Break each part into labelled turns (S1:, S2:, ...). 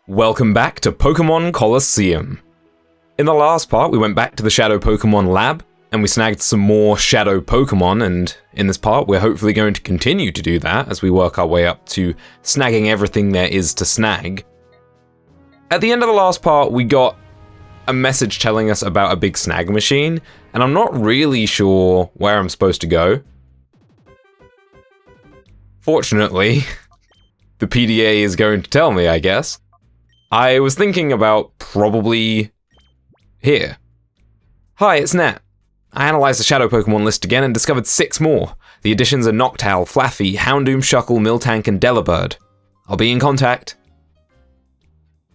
S1: Welcome back to Pokémon Colosseum. In the last part, we went back to the Shadow Pokémon lab, and we snagged some more Shadow Pokémon, and in this part, we're hopefully going to continue to do that as we work our way up to snagging everything there is to snag. At the end of the last part, we got a message telling us about a big snag machine, and I'm not really sure where I'm supposed to go. Fortunately, the PDA is going to tell me, I guess. I was thinking about probably here. Hi, it's Nat. I analysed the Shadow Pokémon list again and discovered 6 more. The additions are Noctowl, Flaffy, Houndoom, Shuckle, Miltank, and Delibird. I'll be in contact.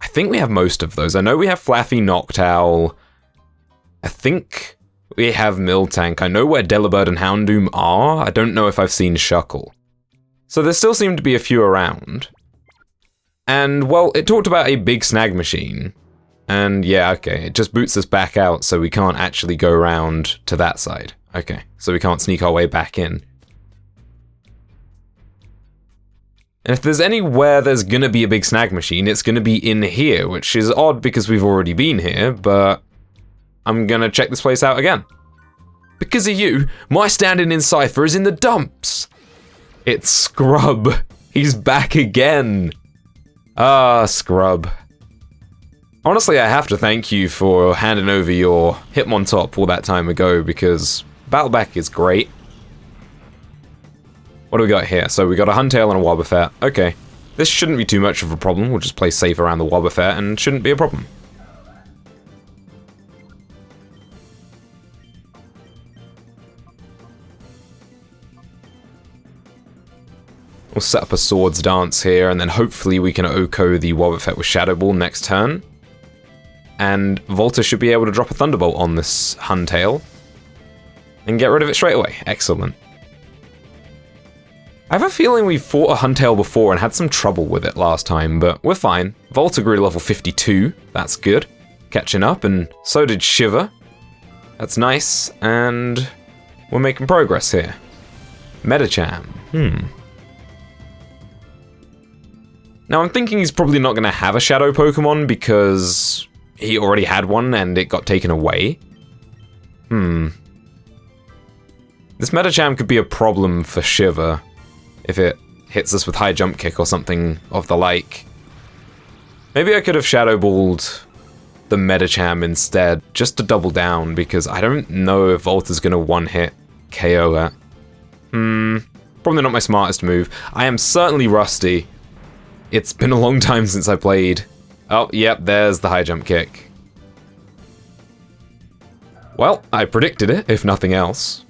S1: I think we have most of those. I know we have Flaffy, Noctowl. I think we have Miltank. I know where Delibird and Houndoom are. I don't know if I've seen Shuckle. So there still seem to be a few around. And, well, it talked about a big snag machine. And yeah, okay, it just boots us back out so we can't actually go around to that side. Okay, so we can't sneak our way back in. And if there's anywhere there's gonna be a big snag machine, it's gonna be in here, which is odd because we've already been here, but I'm gonna check this place out again. Because of you, my standing in Cypher is in the dumps! It's Skrub. He's back again. Ah, Skrub. Honestly, I have to thank you for handing over your Hitmontop all that time ago, because Battleback is great. What do we got here? So we got a Huntail and a Wobbuffet. Okay. This shouldn't be too much of a problem. We'll just play safe around the Wobbuffet and shouldn't be a problem. We'll set up a Swords Dance here, and then hopefully we can OHKO the Wobbuffet with Shadow Ball next turn. And Volta should be able to drop a Thunderbolt on this Huntail and get rid of it straight away. Excellent. I have a feeling we fought a Huntail before and had some trouble with it last time, but we're fine. Volta grew to level 52, that's good. Catching up, and so did Shiver. That's nice, and we're making progress here. Medicham, Now I'm thinking he's probably not going to have a Shadow Pokémon because he already had one and it got taken away. This Medicham could be a problem for Shiver if it hits us with High Jump Kick or something of the like. Maybe I could have Shadow Balled the Medicham instead, just to double down, because I don't know if Volta's going to one-hit KO that. Probably not my smartest move. I am certainly rusty. It's been a long time since I played. Oh, yep, there's the High Jump Kick. Well, I predicted it, if nothing else.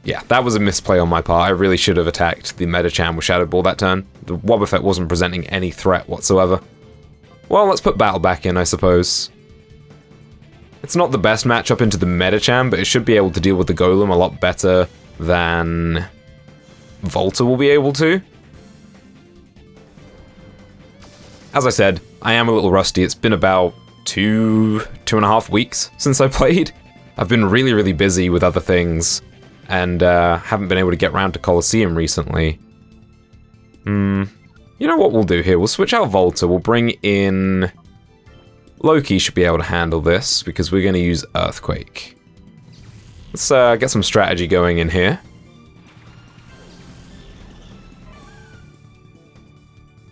S1: Yeah, that was a misplay on my part. I really should have attacked the Medicham with Shadow Ball that turn. The Wobbuffet wasn't presenting any threat whatsoever. Well, let's put Battleback in, I suppose. It's not the best matchup into the Medicham, but it should be able to deal with the Golem a lot better than Volta will be able to. As I said, I am a little rusty. It's been about two and a half weeks since I played. I've been really busy with other things, and haven't been able to get around to Colosseum recently. You know what we'll do here? We'll switch out Volta. We'll bring in... Loki should be able to handle this, because we're going to use Earthquake. Let's get some strategy going in here.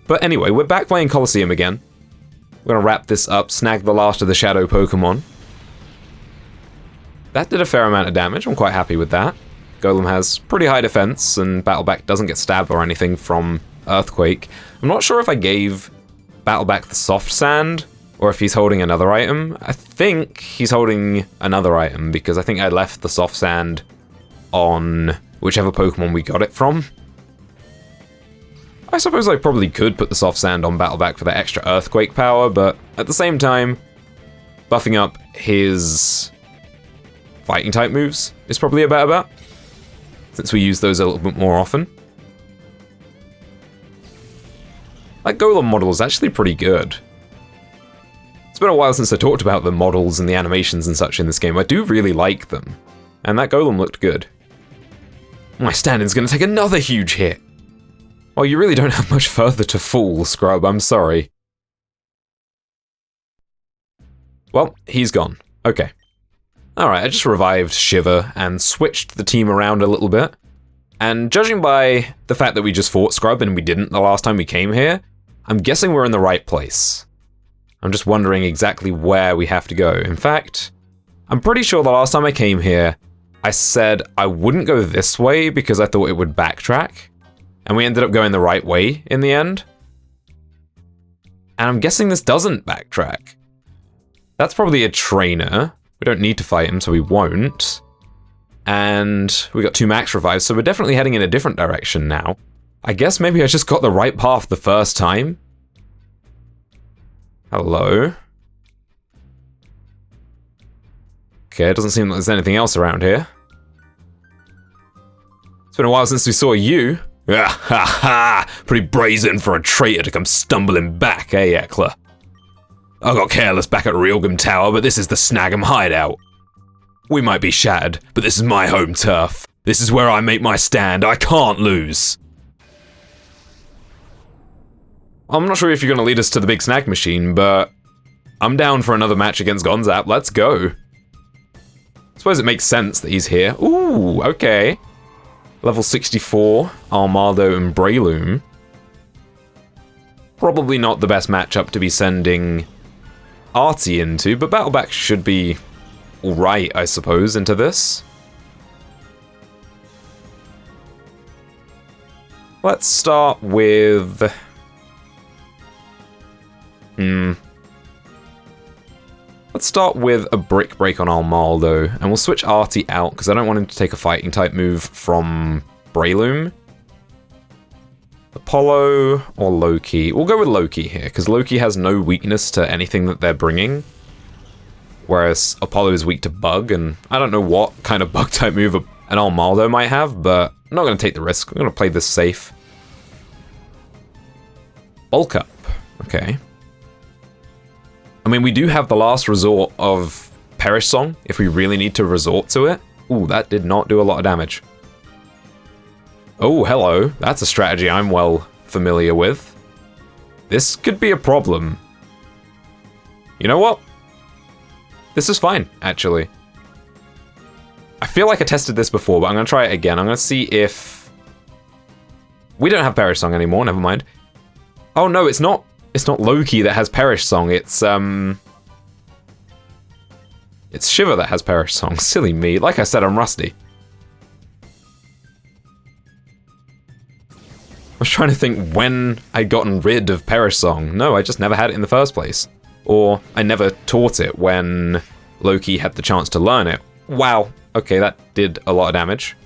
S1: But anyway, we're back playing Colosseum again. We're gonna wrap this up, snag the last of the Shadow Pokémon. That did a fair amount of damage, I'm quite happy with that. Golem has pretty high defense, and Battleback doesn't get stabbed or anything from Earthquake. I'm not sure if I gave Battleback the Soft Sand, or if he's holding another item. I think he's holding another item, because I think I left the Soft Sand on whichever Pokémon we got it from. I suppose I probably could put the Soft Sand on Battleback for that extra Earthquake power, but at the same time, buffing up his fighting type moves is probably a better bet, since we use those a little bit more often. That Golem model is actually pretty good. It's been a while since I talked about the models and the animations and such in this game. I do really like them, and that Golem looked good. My stand-in's gonna take another huge hit. Well, you really don't have much further to fall, Skrub, I'm sorry. Well, he's gone. Okay. Alright, I just revived Shiver and switched the team around a little bit. And judging by the fact that we just fought Skrub and we didn't the last time we came here, I'm guessing we're in the right place. I'm just wondering exactly where we have to go. In fact, I'm pretty sure the last time I came here, I said I wouldn't go this way because I thought it would backtrack. And we ended up going the right way in the end. And I'm guessing this doesn't backtrack. That's probably a trainer. We don't need to fight him, so we won't. And we got 2 max revives, so we're definitely heading in a different direction now. I guess maybe I just got the right path the first time. Hello? Okay, it doesn't seem like there's anything else around here. It's been a while since we saw you. Ah, ha, ha! Pretty brazen for a traitor to come stumbling back, eh, Eckler? I got careless back at Realgrim Tower, but this is the Snagem hideout. We might be shattered, but this is my home turf. This is where I make my stand. I can't lose. I'm not sure if you're going to lead us to the big snag machine, but I'm down for another match against Gonzap. Let's go. I suppose it makes sense that he's here. Ooh, okay. Level 64, Armaldo and Breloom. Probably not the best matchup to be sending Artie into, but Battleback should be alright, I suppose, into this. Let's start with... Let's start with a Brick Break on Armaldo, and we'll switch Artie out, because I don't want him to take a fighting type move from Breloom. Apollo or Loki? We'll go with Loki here, because Loki has no weakness to anything that they're bringing. Whereas Apollo is weak to Bug, and I don't know what kind of Bug type move an Armaldo might have, but I'm not going to take the risk. I'm going to play this safe. Bulk Up. Okay. I mean, we do have the last resort of Perish Song, if we really need to resort to it. Ooh, that did not do a lot of damage. Oh, hello. That's a strategy I'm well familiar with. This could be a problem. You know what? This is fine, actually. I feel like I tested this before, but I'm going to try it again. I'm going to see if... We don't have Perish Song anymore, never mind. Oh no, it's not Loki that has Perish Song, it's Shiver that has Perish Song. Silly me. Like I said, I'm rusty. I was trying to think when I'd gotten rid of Perish Song. No, I just never had it in the first place. Or I never taught it when Loki had the chance to learn it. Wow. Okay, that did a lot of damage.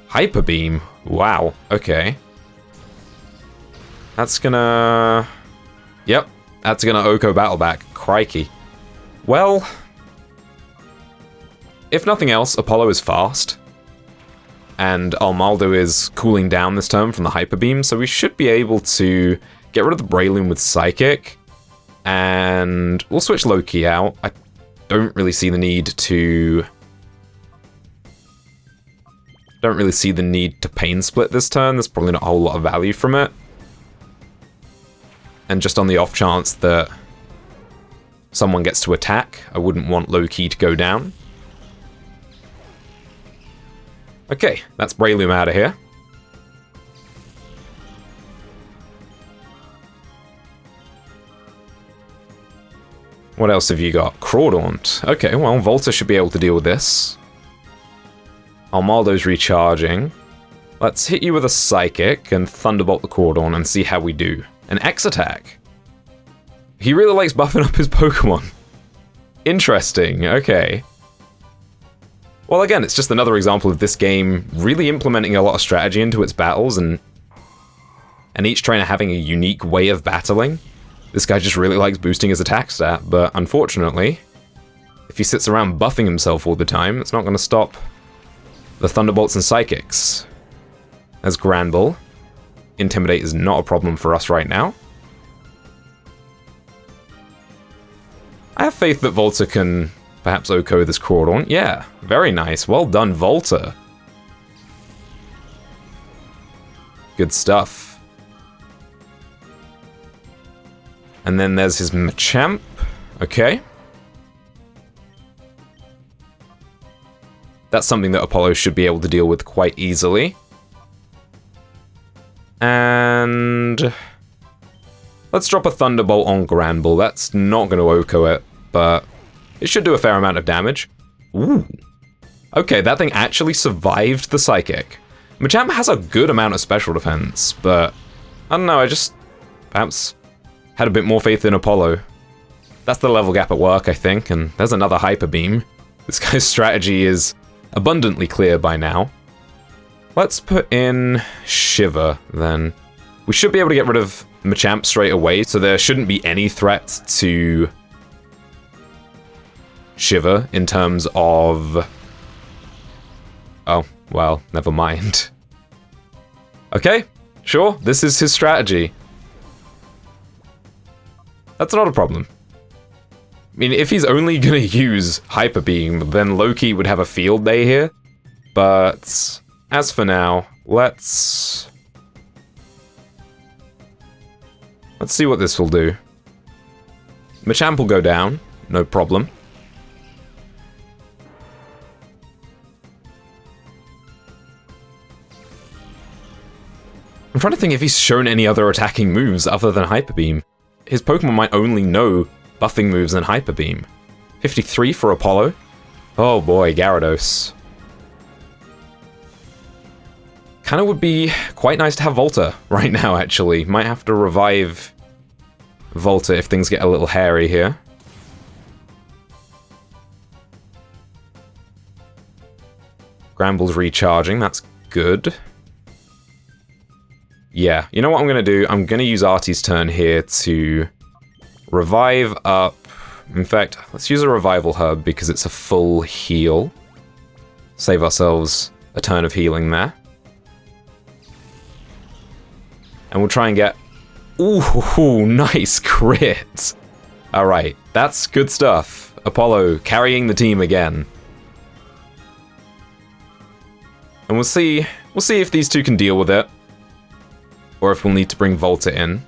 S1: Hyper Beam. Wow. Okay. That's gonna... Yep. That's gonna Oko Battleback. Crikey. Well... If nothing else, Apollo is fast. And Armaldo is cooling down this turn from the Hyper Beam, so we should be able to get rid of the Breloom with Psychic. And we'll switch Loki out. I don't really see the need to... Pain Split this turn. There's probably not a whole lot of value from it. And just on the off chance that someone gets to attack, I wouldn't want Loki to go down. Okay, that's Breloom out of here. What else have you got? Crawdaunt. Okay, well, Volta should be able to deal with this. Armaldo's recharging. Let's hit you with a Psychic and Thunderbolt the Crawdaunt and see how we do. An X attack. He really likes buffing up his Pokemon. Interesting, okay. Well, again, it's just another example of this game really implementing a lot of strategy into its battles and each trainer having a unique way of battling. This guy just really likes boosting his attack stat, but unfortunately, if he sits around buffing himself all the time, it's not going to stop the Thunderbolts and Psychics. As Granbull. Intimidate is not a problem for us right now. I have faith that Volta can perhaps Oko this Crawdaunt. Yeah, very nice. Well done, Volta. Good stuff. And then there's his Machamp. Okay. That's something that Apollo should be able to deal with quite easily. And let's drop a Thunderbolt on Granbull. That's not going to OHKO it, but it should do a fair amount of damage. Ooh. Okay, that thing actually survived the Psychic. Machamp has a good amount of special defense, but I don't know, I just perhaps had a bit more faith in Apollo. That's the level gap at work, I think, and there's another Hyper Beam. This guy's strategy is abundantly clear by now. Let's put in Shiver, then. We should be able to get rid of Machamp straight away, so there shouldn't be any threat to Shiver in terms of... Oh, well, never mind. Okay, sure, this is his strategy. That's not a problem. I mean, if he's only gonna use Hyper Beam, then Loki would have a field day here. But as for now, let's see what this will do. Machamp will go down, no problem. I'm trying to think if he's shown any other attacking moves other than Hyper Beam. His Pokemon might only know buffing moves and Hyper Beam. 53 for Apollo. Oh boy, Gyarados. Kinda would be quite nice to have Volta right now, actually. Might have to revive Volta if things get a little hairy here. Granbull's recharging, that's good. Yeah, you know what I'm gonna do? I'm gonna use Artie's turn here to revive up. In fact, let's use a Revival Herb because it's a full heal. Save ourselves a turn of healing there. And we'll try and get... Ooh, nice crit! Alright, that's good stuff. Apollo carrying the team again. And we'll see if these two can deal with it. Or if we'll need to bring Volta in.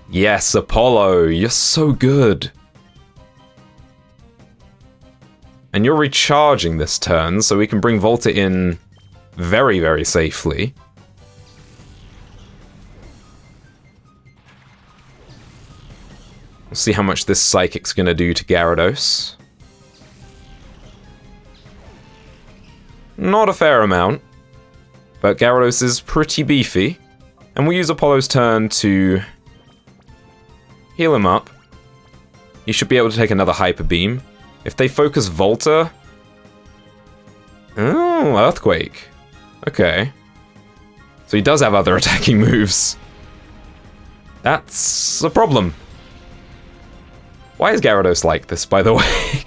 S1: Yes, Apollo, you're so good. And you're recharging this turn, so we can bring Volta in very, very safely. We'll see how much this Psychic's gonna do to Gyarados. Not a fair amount. But Gyarados is pretty beefy. And we'll use Apollo's turn to heal him up. He should be able to take another Hyper Beam. If they focus Volta... Oh, Earthquake. Okay. So he does have other attacking moves. That's a problem. Why is Gyarados like this, by the way?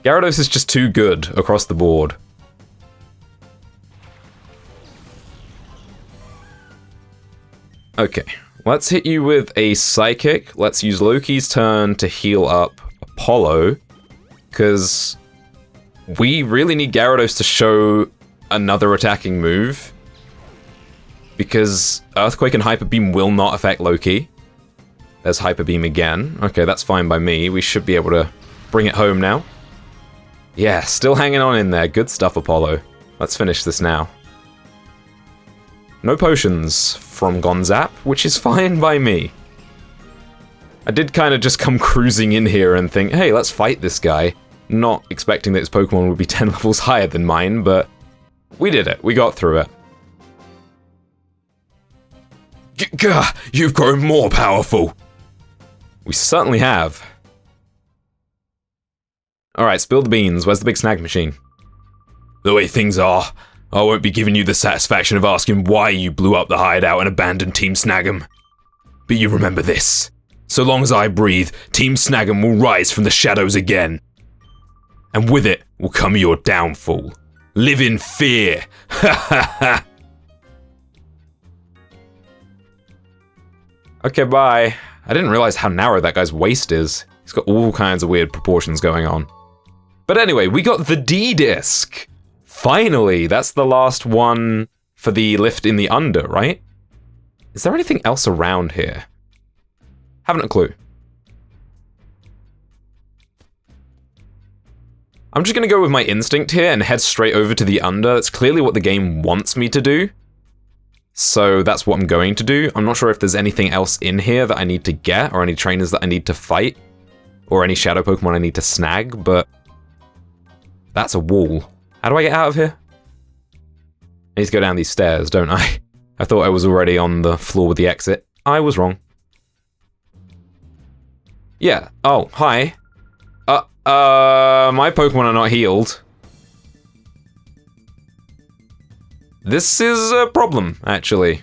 S1: Gyarados is just too good across the board. Okay, let's hit you with a Psychic. Let's use Loki's turn to heal up Apollo, because we really need Gyarados to show another attacking move, because Earthquake and Hyper Beam will not affect Loki. There's Hyper Beam again. Okay, that's fine by me. We should be able to bring it home now. Yeah, still hanging on in there. Good stuff, Apollo. Let's finish this now. No potions from Gonzap, which is fine by me. I did kind of just come cruising in here and think, hey, let's fight this guy. Not expecting that his Pokemon would be 10 levels higher than mine, but we did it. We got through it. Gah, you've grown more powerful. We certainly have. Alright, spill the beans. Where's the big snag machine? The way things are, I won't be giving you the satisfaction of asking why you blew up the hideout and abandoned Team Snagem. But you remember this. So long as I breathe, Team Snagem will rise from the shadows again. And with it will come your downfall. Live in fear! Ha ha ha! Okay, bye. I didn't realize how narrow that guy's waist is. He's got all kinds of weird proportions going on. But anyway, we got the D-Disc. Finally! That's the last one for the lift in the under, right? Is there anything else around here? Haven't a clue. I'm just gonna go with my instinct here and head straight over to the under. That's clearly what the game wants me to do. So that's what I'm going to do. I'm not sure if there's anything else in here that I need to get, or any trainers that I need to fight, or any Shadow Pokemon I need to snag, but that's a wall. How do I get out of here? I need to go down these stairs, don't I? I thought I was already on the floor with the exit. I was wrong. Yeah. Oh, hi. My Pokemon are not healed. This is a problem, actually.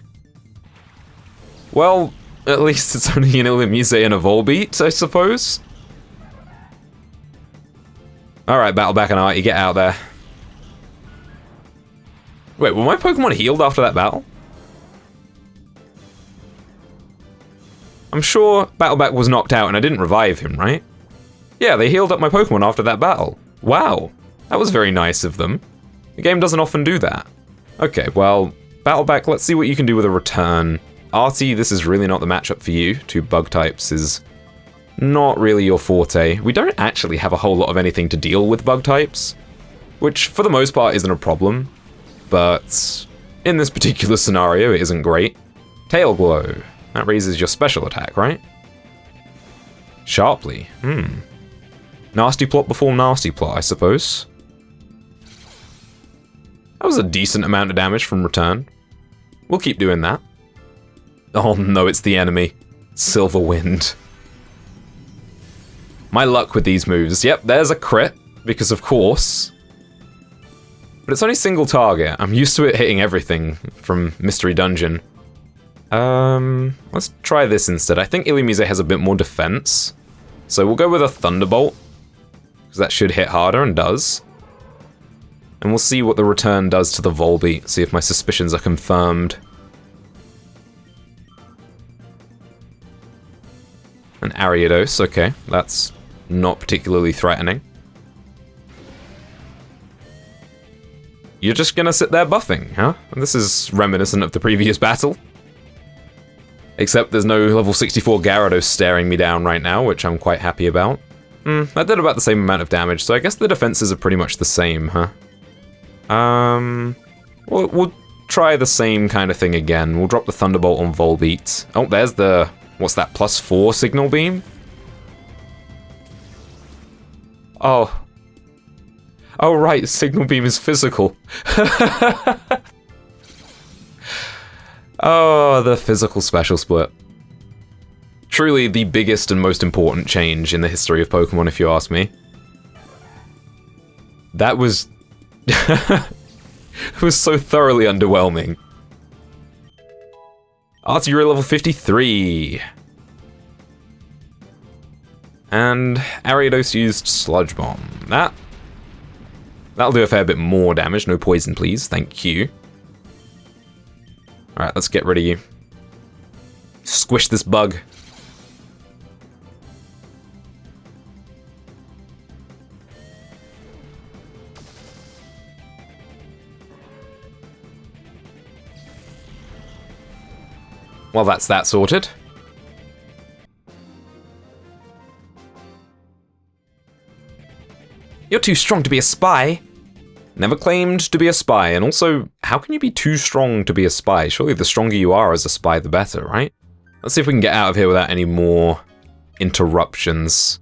S1: Well, at least it's only an Illumise and a Volbeat, I suppose. Alright, Battleback and Art, you get out there. Wait, were my Pokemon healed after that battle? I'm sure Battleback was knocked out and I didn't revive him, right? Yeah, they healed up my Pokemon after that battle. Wow, that was very nice of them. The game doesn't often do that. Okay, well, Battleback, let's see what you can do with a return. Artie, this is really not the matchup for you. 2 bug types is not really your forte. We don't actually have a whole lot of anything to deal with bug types, which for the most part isn't a problem, but in this particular scenario it isn't great. Tail Glow, that raises your special attack, right? Sharply, Nasty Plot before Nasty Plot, I suppose. That was a decent amount of damage from return. We'll keep doing that. Oh no, it's the enemy. Silver Wind. My luck with these moves. Yep, there's a crit, because of course. But it's only single target. I'm used to it hitting everything from Mystery Dungeon. Let's try this instead. I think Illumise has a bit more defense. So we'll go with a Thunderbolt, because that should hit harder, and does. And we'll see what the return does to the Volbeat, see if my suspicions are confirmed. An Ariados, okay, that's not particularly threatening. You're just gonna sit there buffing, huh? This is reminiscent of the previous battle. Except there's no level 64 Gyarados staring me down right now, which I'm quite happy about. That did about the same amount of damage, so I guess the defenses are pretty much the same, huh? We'll try the same kind of thing again. We'll drop the Thunderbolt on Volbeat. Oh, there's the... what's that, +4 Signal Beam? Oh. Oh, right, Signal Beam is physical. Oh, the physical special split. Truly the biggest and most important change in the history of Pokemon, if you ask me. That was... it was so thoroughly underwhelming. Artillery level 53. And Ariados used Sludge Bomb. That'll do a fair bit more damage. No poison, please. Thank you. Alright, let's get rid of you. Squish this bug. Well, that's that sorted. You're too strong to be a spy. Never claimed to be a spy, and also, how can you be too strong to be a spy? Surely the stronger you are as a spy, the better, right? Let's see if we can get out of here without any more interruptions.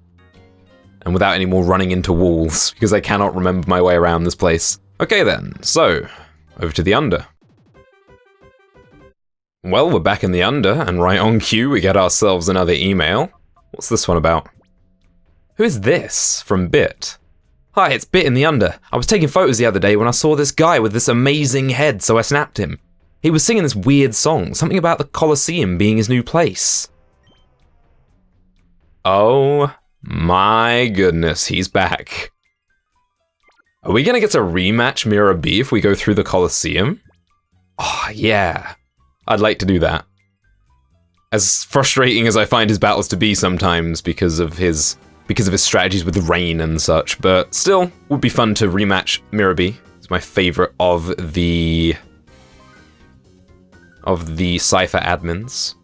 S1: And without any more running into walls, because I cannot remember my way around this place. Okay then, so, over to the under. Well, we're back in the under, and right on cue we get ourselves another email. What's this one about? Who is this? From Bit. Hi, it's Bit in the under. I was taking photos the other day when I saw this guy with this amazing head, so I snapped him. He was singing this weird song, something about the Colosseum being his new place. Oh my goodness, he's back. Are we gonna get a rematch Mirror B if we go through the Colosseum? Oh yeah. I'd like to do that. As frustrating as I find his battles to be sometimes because of his strategies with the rain and such, but still, would be fun to rematch Mirror B. It's my favorite of the Cypher admins.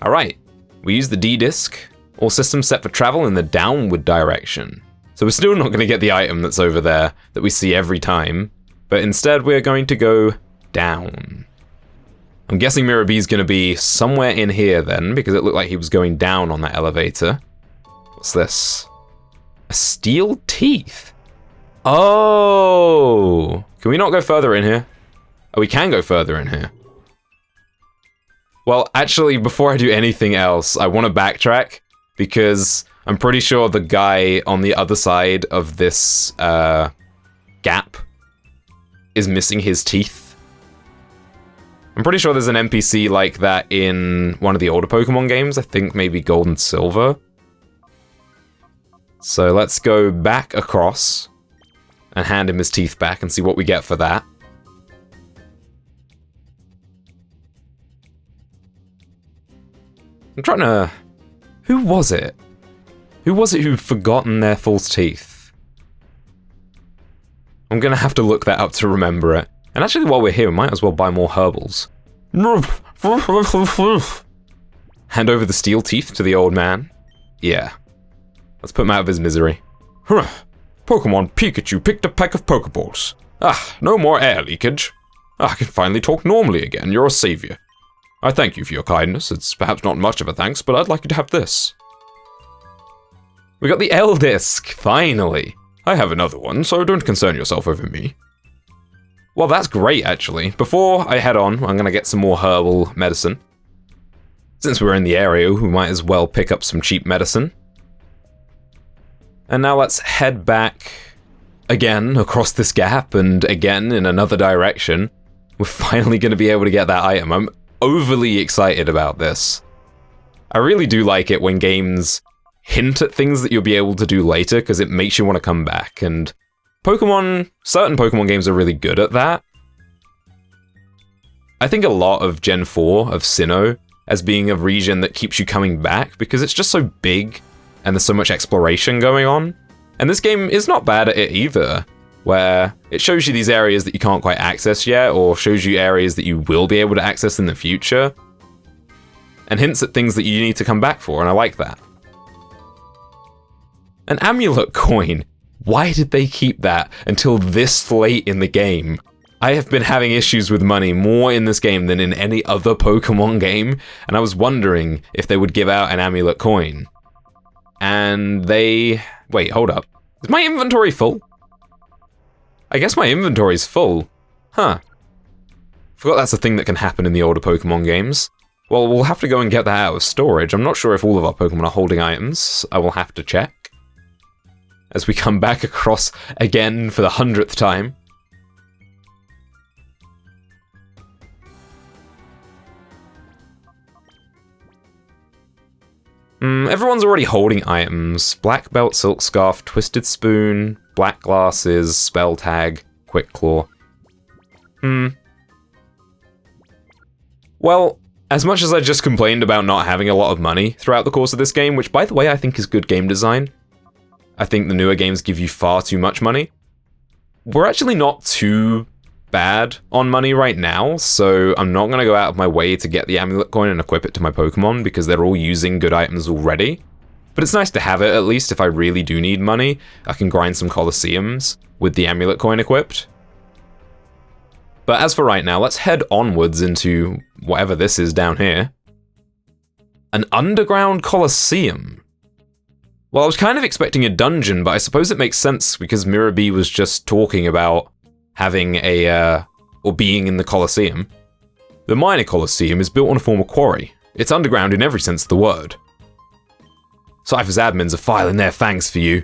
S1: Alright, we use the D-Disc. All systems set for travel in the downward direction. So we're still not going to get the item that's over there that we see every time, but instead we're going to go down. I'm guessing Mirror B is going to be somewhere in here then, because it looked like he was going down on that elevator. What's this? A steel teeth? Oh! Can we not go further in here? Oh, we can go further in here. Well, actually, before I do anything else, I want to backtrack, because I'm pretty sure the guy on the other side of this gap is missing his teeth. I'm pretty sure there's an NPC like that in one of the older Pokemon games. I think maybe Gold and Silver. So let's go back across and hand him his teeth back and see what we get for that. I'm trying to... Who was it? Who was it who'd forgotten their false teeth? I'm gonna have to look that up to remember it. And actually, while we're here, we might as well buy more herbals. Hand over the steel teeth to the old man. Yeah. Let's put him out of his misery. Pokemon Pikachu picked a pack of Pokeballs. Ah, no more air leakage. I can finally talk normally again. You're a savior. I thank you for your kindness. It's perhaps not much of a thanks, but I'd like you to have this. We got the L-Disc, finally. I have another one, so don't concern yourself over me. Well, that's great, actually. Before I head on, I'm going to get some more herbal medicine. Since we're in the area, we might as well pick up some cheap medicine. And now let's head back again across this gap and again in another direction. We're finally going to be able to get that item. I'm overly excited about this. I really do like it when games hint at things that you'll be able to do later, because it makes you want to come back, and certain Pokemon games are really good at that. I think a lot of Gen 4 of Sinnoh as being a region that keeps you coming back, because it's just so big and there's so much exploration going on. And this game is not bad at it either, where it shows you these areas that you can't quite access yet, or shows you areas that you will be able to access in the future, and hints at things that you need to come back for, and I like that. An amulet coin. Why did they keep that until this late in the game? I have been having issues with money more in this game than in any other Pokemon game, and I was wondering if they would give out an amulet coin. And they... Wait, hold up. Is my inventory full? I guess my inventory's full. Huh. Forgot that's a thing that can happen in the older Pokemon games. Well, we'll have to go and get that out of storage. I'm not sure if all of our Pokemon are holding items. I will have to check. As we come back across again for the 100th time. Everyone's already holding items. Black Belt, Silk Scarf, Twisted Spoon, Black Glasses, Spell Tag, Quick Claw. Well, as much as I just complained about not having a lot of money throughout the course of this game, which by the way I think is good game design, I think the newer games give you far too much money. We're actually not too bad on money right now, so I'm not going to go out of my way to get the amulet coin and equip it to my Pokemon, because they're all using good items already. But it's nice to have it, at least if I really do need money. I can grind some Colosseums with the amulet coin equipped. But as for right now, let's head onwards into whatever this is down here. An underground Colosseum. Well, I was kind of expecting a dungeon, but I suppose it makes sense because Mirror B was just talking about having or being in the Colosseum. The minor Colosseum is built on a former quarry. It's underground in every sense of the word. Cypher's admins are filing their fangs for you.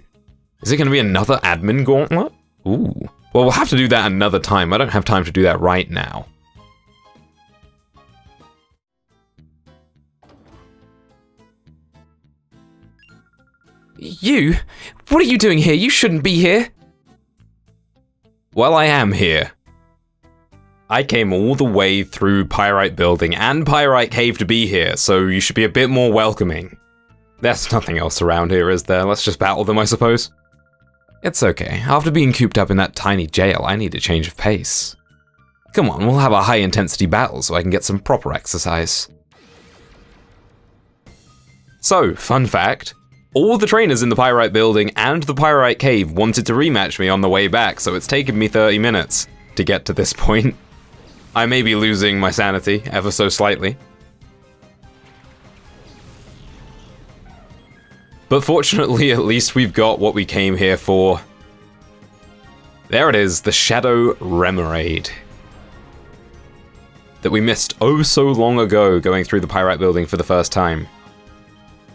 S1: Is it going to be another admin gauntlet? Ooh. Well, we'll have to do that another time. I don't have time to do that right now. You? What are you doing here? You shouldn't be here. Well, I am here. I came all the way through Pyrite Building and Pyrite Cave to be here, so you should be a bit more welcoming. There's nothing else around here, is there? Let's just battle them, I suppose. It's okay. After being cooped up in that tiny jail, I need a change of pace. Come on, we'll have a high-intensity battle so I can get some proper exercise. So, fun fact, all the trainers in the Pyrite Building and the Pyrite Cave wanted to rematch me on the way back, so it's taken me 30 minutes to get to this point. I may be losing my sanity ever so slightly. But fortunately, at least we've got what we came here for. There it is, the Shadow Remoraid. That we missed oh so long ago going through the Pyrite Building for the first time.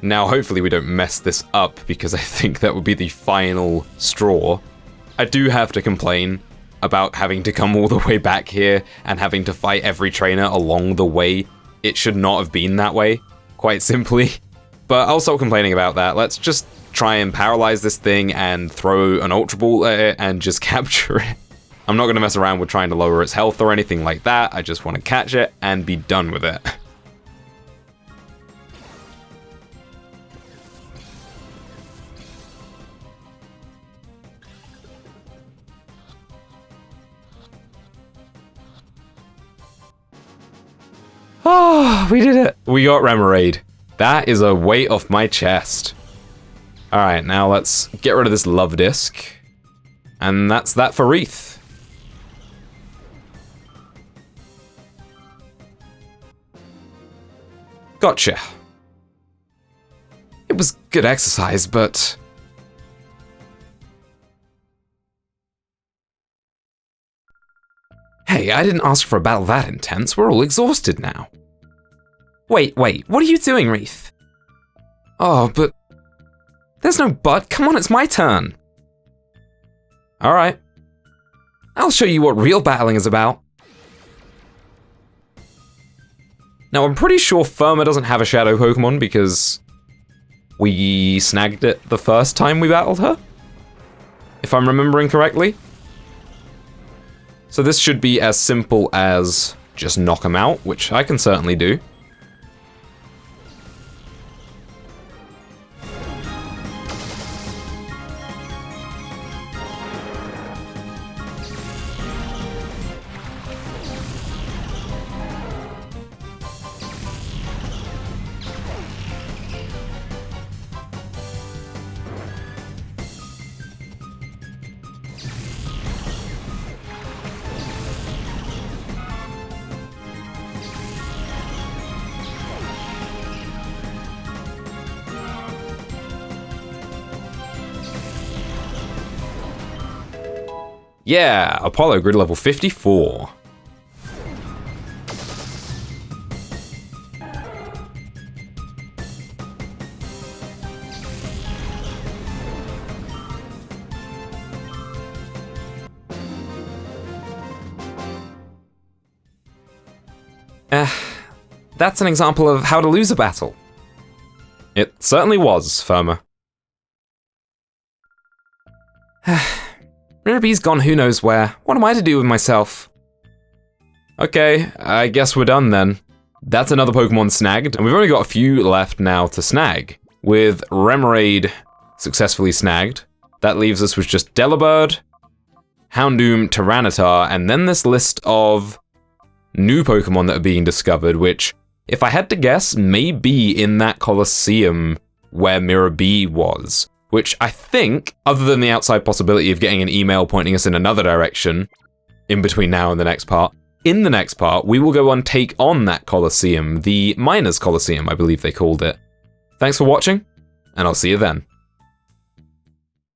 S1: Now hopefully we don't mess this up, because I think that would be the final straw. I do have to complain about having to come all the way back here and having to fight every trainer along the way. It should not have been that way, quite simply. But I'll stop complaining about that. Let's just try and paralyze this thing and throw an Ultra Ball at it and just capture it. I'm not going to mess around with trying to lower its health or anything like that. I just want to catch it and be done with it. Oh, we did it. We got Remoraid. That is a weight off my chest. Alright, now let's get rid of this love disc. And that's that for Wreath. Gotcha. It was good exercise, but... Hey, I didn't ask for a battle that intense. We're all exhausted now. Wait, what are you doing, Wreath? Oh, but... There's no but. Come on, it's my turn. Alright. I'll show you what real battling is about. Now, I'm pretty sure Firma doesn't have a Shadow Pokémon because we snagged it the first time we battled her, if I'm remembering correctly. So this should be as simple as just knock him out, which I can certainly do. Yeah, Apollo grid level 54. That's an example of how to lose a battle. It certainly was, Firma. Riribee's gone who knows where. What am I to do with myself? Okay, I guess we're done then. That's another Pokemon snagged, and we've only got a few left now to snag. With Remoraid successfully snagged, that leaves us with just Delibird, Houndoom, Tyranitar, and then this list of new Pokemon that are being discovered, which, if I had to guess, may be in that Colosseum where Mirabee was. Which I think, other than the outside possibility of getting an email pointing us in another direction, in between now and the next part, in the next part, we will go and take on that Colosseum, the Miners Colosseum, I believe they called it. Thanks for watching, and I'll see you then.